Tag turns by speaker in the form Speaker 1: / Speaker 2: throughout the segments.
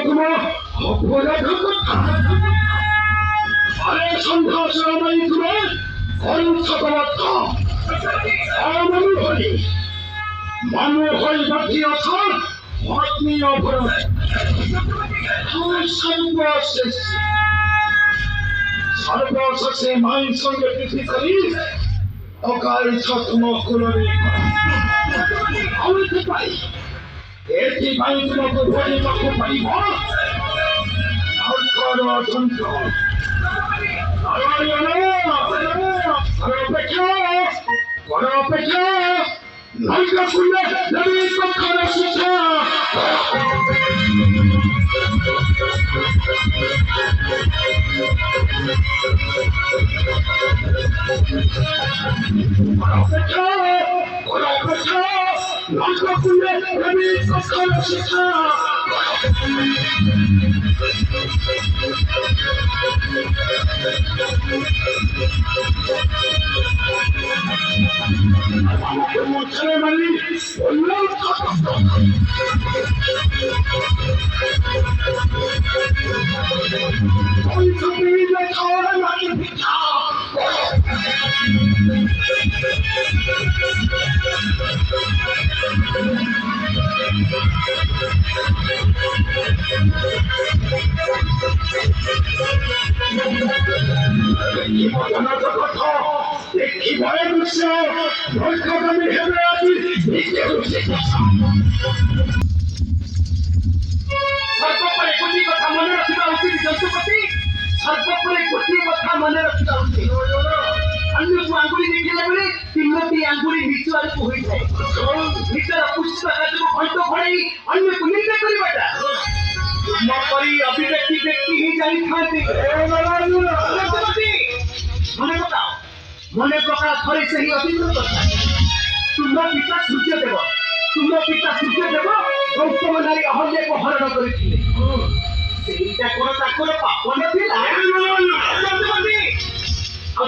Speaker 1: তোমার অপরাধ কথা আরে সন্ধ্যাস রামাই তুমি অঞ্চতবদ্ধ অমনু হলি মানুষ হয়ে বাকি আছো আপনি অপরাধ সর্বশেষে মায়ের সঙ্গে পৃথিবী করি অকাল ছত্ম কুলনি আমি তো পাই এথিপাই তোমাকে ভয় পাবো পারিব অর্থর অতন্ত্র অপেক্ষা নয়টা খুললে দেবী পক্ষের শিক্ষা অপেক্ষা নয়টা খুললে দেবী পক্ষের শিক্ষা আমাকে মুছে মানি বললাম ওই কবিলে খাওয়া লাগে পিঠা দেখি ভয়ে বুঝছে ভয়কামী হেবে আছি সর্বোপরি গোটি কথা মনে রাখিবা উচিত যৌতুপতি সর্বোপরি গোটি কথা মনে রাখিবা উচিত ଅନ୍ୟକୁ ଆଙ୍ଗୁଳି ଦେଖିଲା ବେଳେ ତିନୋଟି ଆଙ୍ଗୁଳି ନିଚ ଆଡ଼କୁ ହୋଇଥାଏ ନିଜର ପୁଷ୍ପ କାର୍ଯ୍ୟକୁ ଘଣ୍ଟ ଘୋଡ଼େଇ ଅନ୍ୟକୁ ନିନ୍ଦା କରିବାଟା ତୁମପରି ଅଭିବ୍ୟକ୍ତି ବ୍ୟକ୍ତି ହିଁ ଜାଣିଥାନ୍ତି ମନେ ପକାଅ ମନେ ପକାଅ ଥରେ ସେହି ଅତୀତ କଥା ତୁମ ପିତା ସୂର୍ଯ୍ୟଦେବ ଗୌତମ ନାରୀ ଅହଲ୍ୟାକୁ ହରଣ କରିଥିଲେ ସେଇଟା କଣ ତାଙ୍କର ପାପ ନଥିଲା ଆଉ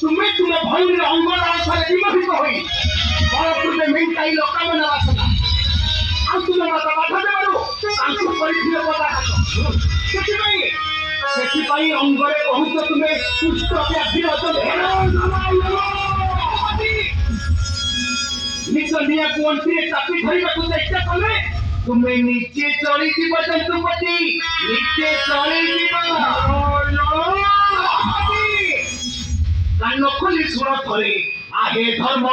Speaker 1: ତୁମେ ତୁମ ଭଉଣୀର ଅଙ୍ଗର ଅନୁସାରେ ବିମୋହିତ ହୋଇ ପୂର୍ବେ ମେଣ୍ଟାଇଲ କାମନା ବାସନା ଆଉ ତୁମ ମାତା ବାଧା ଦେବାରୁ ତାଙ୍କୁ କରିଥିଲେ ପଦାଘାତ ସେଥିପାଇଁ ଅଙ୍ଗରେ କହୁଛ ତୁମେ ସୁସ୍ଥ ବ୍ୟାଧିର ନିଜ ନିଆକୁ ଅଣ୍ଟିରେ ଚାପି ଧରିବାକୁ ଚେଷ୍ଟା କଲେ ତୁମେ ନିଜେ ଚଳିଯିବ ଯନ୍ତ୍ରପତି ନିଜେ ଚଳିଯିବ କାନ ଖୋଲି ଶୁଣ ଥରେ ଆହେ ଧର୍ମ